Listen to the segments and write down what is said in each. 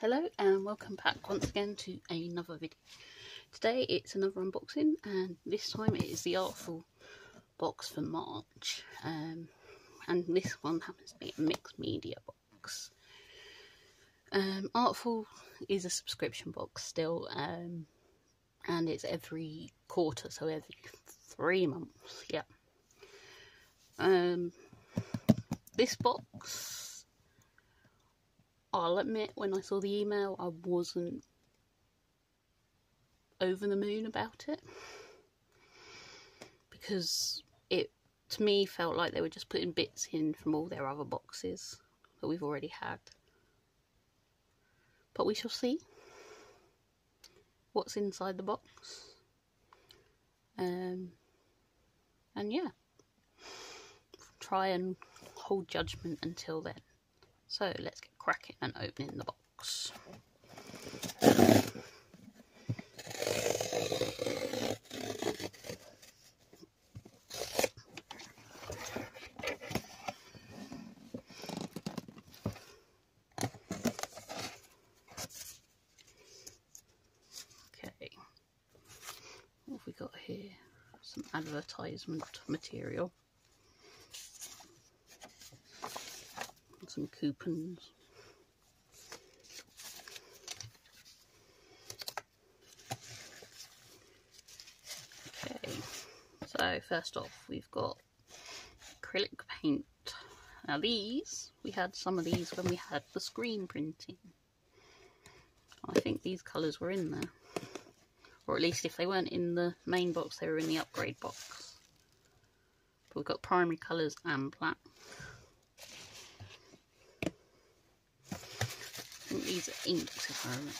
Hello and welcome back once again to another video. Today it's another unboxing, and this time it is the Artful box for March, and this one happens to be a mixed media box. Artful is a subscription box still, and it's every quarter, so every 3 months. Yeah. This box, I'll admit, when I saw the email, I wasn't over the moon about it, because it, to me, felt like they were just putting bits in from all their other boxes that we've already had. But we shall see what's inside the box. And yeah, try and hold judgment until then. So let's get cracking and opening the box. Okay, what have we got here? Some advertisement material. Some coupons. Okay, so first off we've got acrylic paint. Now these, we had some of these when we had the screen printing. I think these colours were in there, or at least if they weren't in the main box, they were in the upgrade box. But we've got primary colours and black. I think these are inks, if I remember.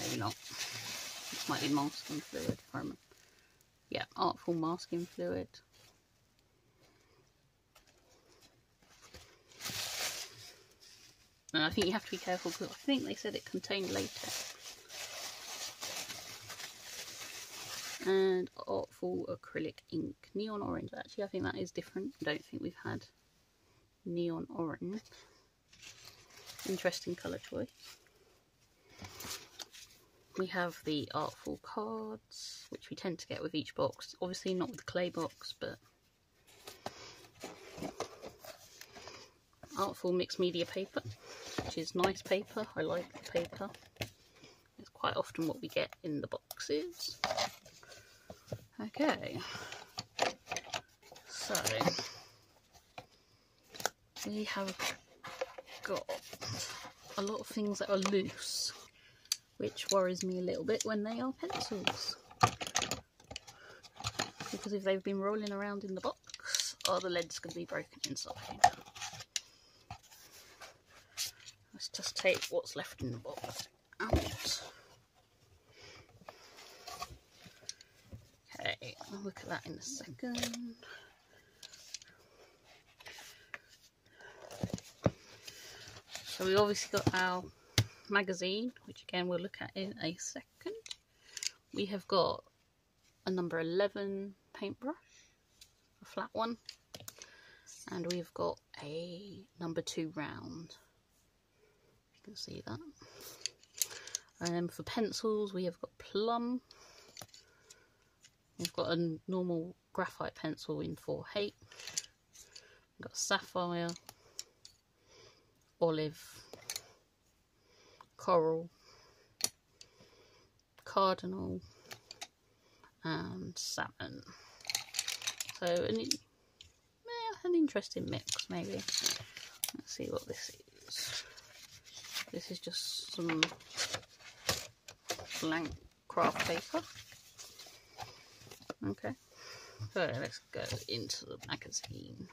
Maybe not. This might be masking fluid, if I remember. Yeah, Artful masking fluid. And I think you have to be careful, because I think they said it contained latex. And Artful acrylic ink. Neon orange. Actually, I think that is different. I don't think we've had neon orange. Interesting colour choice. We have the Artful cards, which we tend to get with each box. Obviously not with the clay box, but Artful mixed media paper, which is nice paper. I like the paper. It's quite often what we get in the boxes. Okay, so we have got a lot of things that are loose, which worries me a little bit when they are pencils, because if they've been rolling around in the box, are the leads going to be broken inside? Let's just take what's left in the box out. Okay, I'll look at that in a second. So we obviously got our magazine, which again we'll look at in a second. We have got a number 11 paintbrush, a flat one, and we've got a number 2 round. You can see that. And then for pencils, we have got plum. We've got a normal graphite pencil in 4H. We've got sapphire, olive, coral, cardinal, and salmon. So an interesting mix, maybe. Let's see what this is. This is just some blank craft paper. Okay, so let's go into the magazine.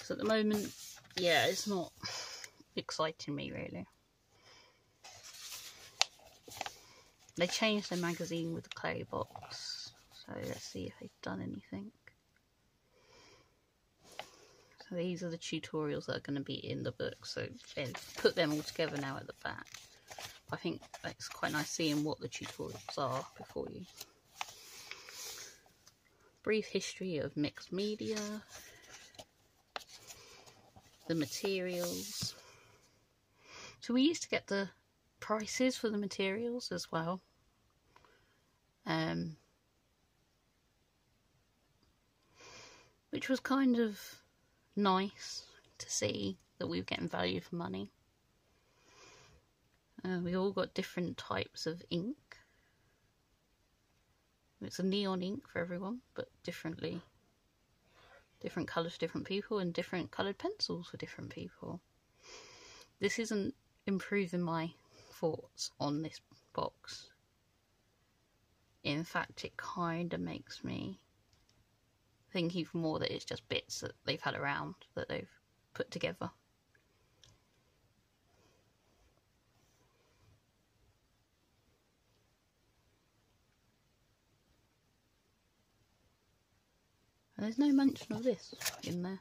So at the moment, yeah, it's not exciting me really. They changed the magazine with the clay box, so let's see if they've done anything. So these are the tutorials that are going to be in the book, so they've put them all together now at the back. I think it's quite nice seeing what the tutorials are before you. Brief history of mixed media, the materials, So we used to get the prices for the materials as well. Which was kind of nice to see that we were getting value for money. We all got different types of ink. It's a neon ink for everyone, but different colours for different people, and different coloured pencils for different people. This isn't improving my thoughts on this box. In fact, it kind of makes me think even more that it's just bits that they've had around that they've put together. And there's no mention of this in there.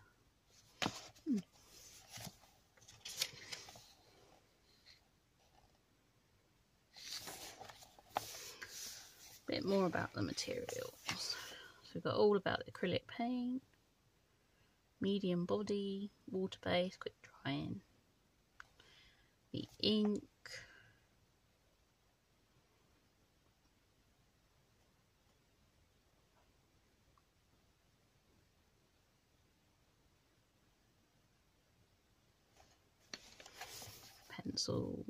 Bit more about the materials. So we've got all about the acrylic paint, medium body, water based, quick drying, the ink, pencils,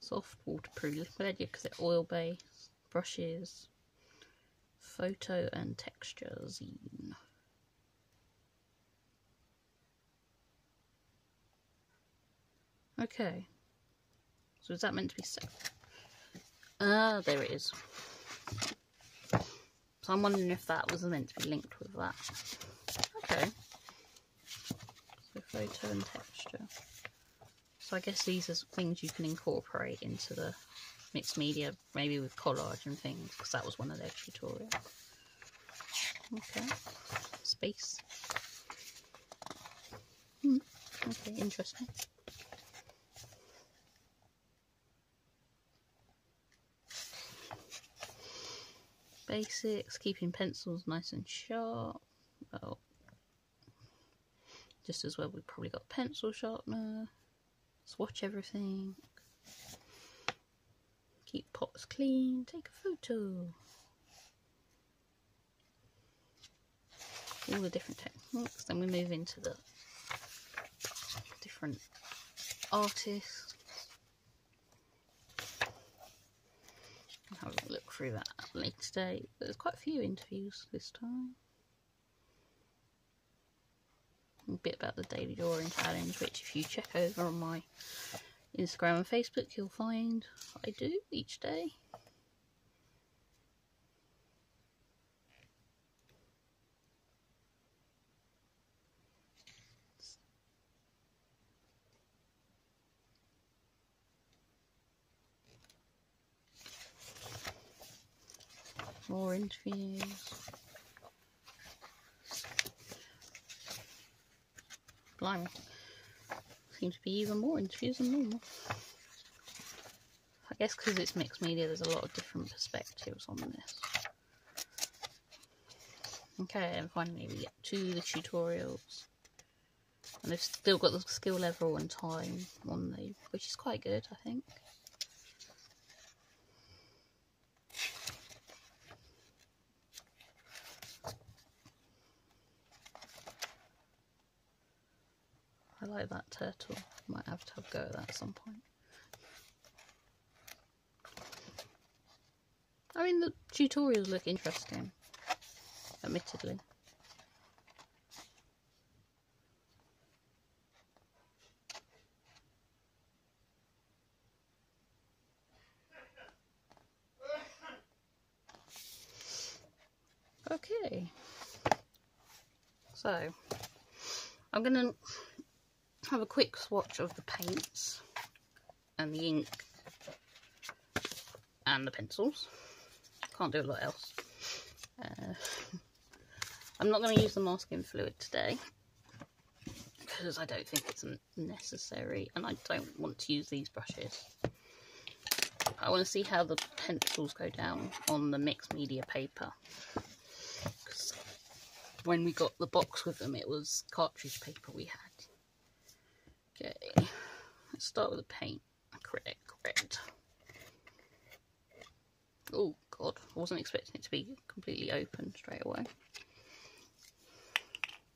soft waterproof liquid because they're oil based, brushes, photo and texture zine. Okay, so is that meant to be safe? Ah, there it is. So I'm wondering if that was meant to be linked with that. Okay. So photo and texture. So I guess these are things you can incorporate into the mixed media, maybe with collage and things, because that was one of their tutorials. Okay. Space. Okay, interesting. Basics, keeping pencils nice and sharp. Well, just as well, we've probably got pencil sharpener. Swatch everything. Keep pots clean. Take a photo. All the different techniques. Then we move into the different artists. I'll have a look through that later today. There's quite a few interviews this time. A bit about the Daily Drawing Challenge, which if you check over on my Instagram and Facebook, you'll find I do each day. More interviews. Blimey. Seems to be even more interviews than normal. I guess because it's mixed media, there's a lot of different perspectives on this. Okay, and finally we get to the tutorials. And they've still got the skill level and time on these, which is quite good, I think. I like that turtle. Might have to have a go at that at some point. I mean, the tutorials look interesting, admittedly. Okay. So, I'm going to have a quick swatch of the paints and the ink and the pencils. Can't do a lot else. I'm not going to use the masking fluid today because I don't think it's necessary, and I don't want to use these brushes. I want to see how the pencils go down on the mixed media paper, because when we got the box with them it was cartridge paper we had. Okay, Let's start with the paint. Acrylic red. Oh god, I wasn't expecting it to be completely open straight away.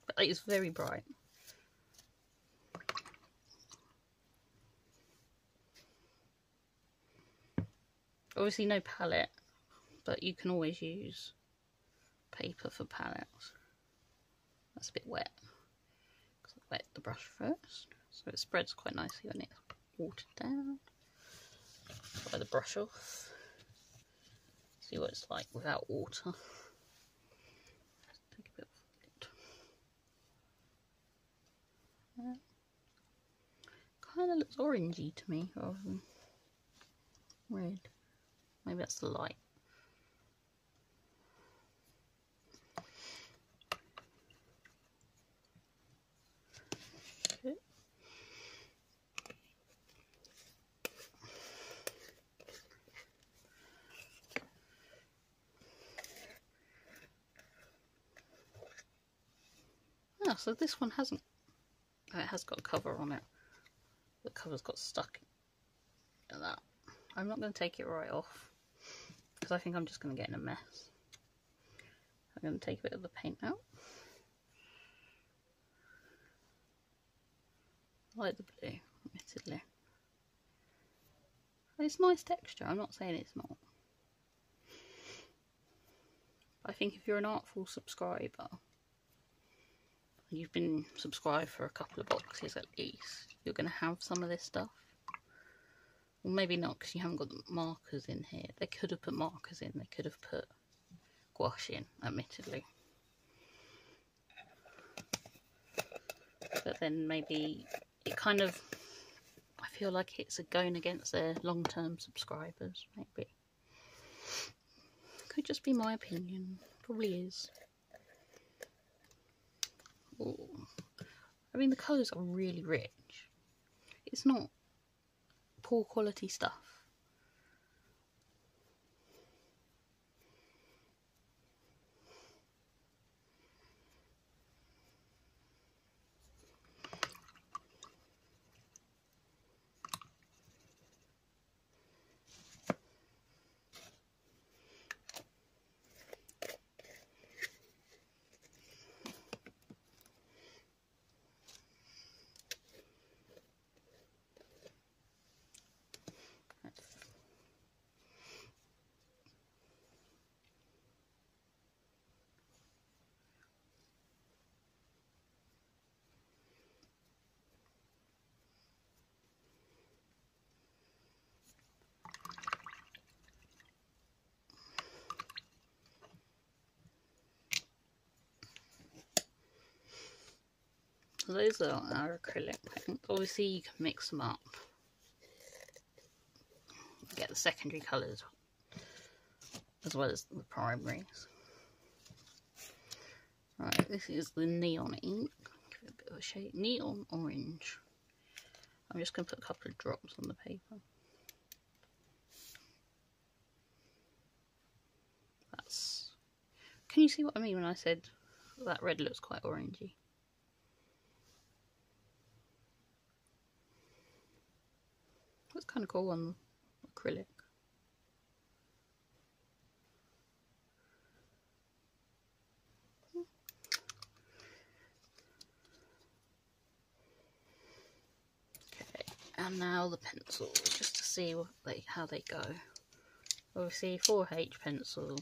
But it's very bright. Obviously no palette, but you can always use paper for palettes. That's a bit wet, because I wet the brush first, so it spreads quite nicely when it's watered down. Dry the brush off, see what it's like without water. Take a bit of it. Kind of looks orangey to me rather than red. Maybe that's the light. Ah, so this one hasn't. It has got a cover on it. The cover's got stuck in that. I'm not going to take it right off because I think I'm just going to get in a mess. I'm going to take a bit of the paint out. I like the blue, admittedly. It's nice texture, I'm not saying it's not. But I think if you're an Artful subscriber, and you've been subscribed for a couple of boxes at least, you're going to have some of this stuff. Well, maybe not because you haven't got the markers in here. They could have put markers in, they could have put gouache in, admittedly. But then maybe it kind of, I feel like it's going against their long-term subscribers, maybe. Could just be my opinion, probably is. Ooh. I mean, the colours are really rich. It's not poor quality stuff. So those are our acrylic paints. Obviously you can mix them up. Get the secondary colours as well as the primaries. Right, this is the neon ink. Give it a bit of a shade. Neon orange. I'm just going to put a couple of drops on the paper. That's... Can you see what I mean when I said that red looks quite orangey? That's kind of cool on acrylic. Okay, and now the pencils, just to see what how they go. Obviously 4H pencil,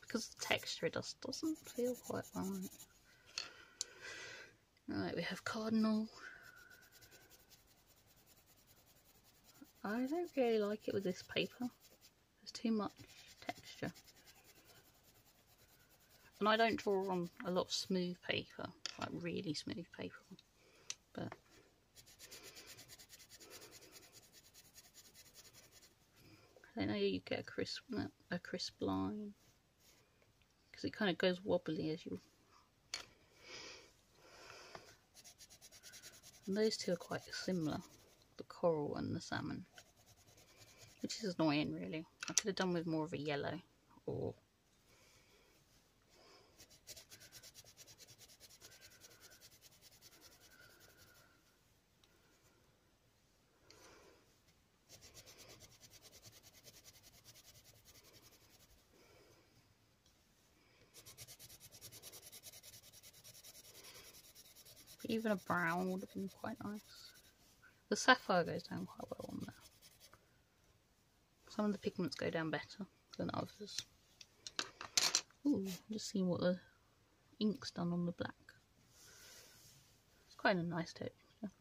because the texture just doesn't feel quite right. Right, we have Cardinal. I don't really like it with this paper. There's too much texture. And I don't draw on a lot of smooth paper, like really smooth paper. But I don't know, you get a crisp line. Because it kind of goes wobbly as you... And those two are quite similar, the coral and the salmon. Which is annoying, really. I could have done with more of a yellow, or... Even a brown would have been quite nice. The sapphire goes down quite well on there. Some of the pigments go down better than others. Ooh, just seeing what the ink's done on the black. It's quite a nice texture.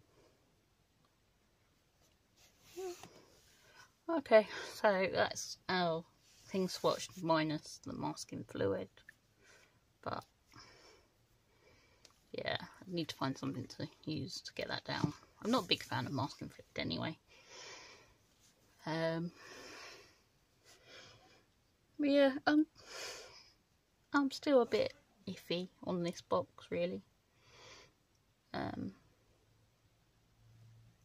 Okay, so that's our thing swatched minus the masking fluid. But yeah, I need to find something to use to get that down. I'm not a big fan of masking fluid anyway. Yeah, I'm still a bit iffy on this box, really.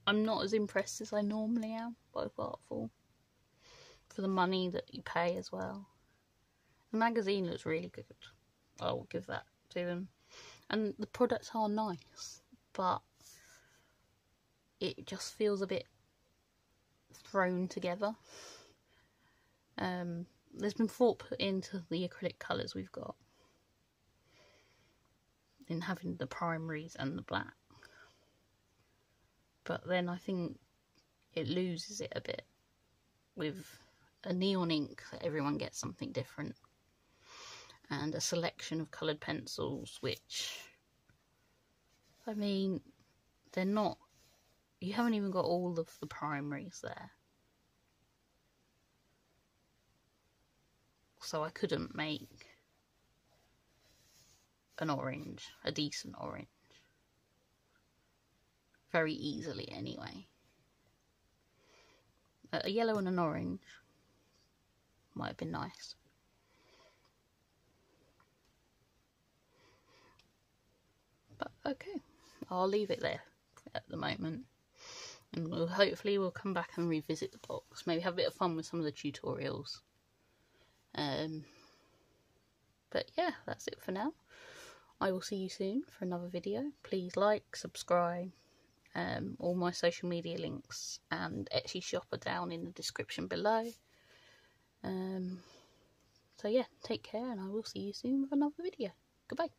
I'm not as impressed as I normally am by Artful, for the money that you pay as well. The magazine looks really good, I will give that to them, and the products are nice, but it just feels a bit thrown together. There's been thought put into the acrylic colours we've got, in having the primaries and the black. But then I think it loses it a bit with a neon ink that everyone gets something different, and a selection of coloured pencils, which, I mean, they're not, you haven't even got all of the primaries there. So I couldn't make an orange, a decent orange, very easily anyway. A yellow and an orange might have been nice. But okay, I'll leave it there at the moment, and hopefully we'll come back and revisit the box, maybe have a bit of fun with some of the tutorials. But yeah, that's it for now. I will see you soon for another video. Please like, subscribe. All my social media links and Etsy shop are down in the description below. So yeah, take care, and I will see you soon with another video. Goodbye.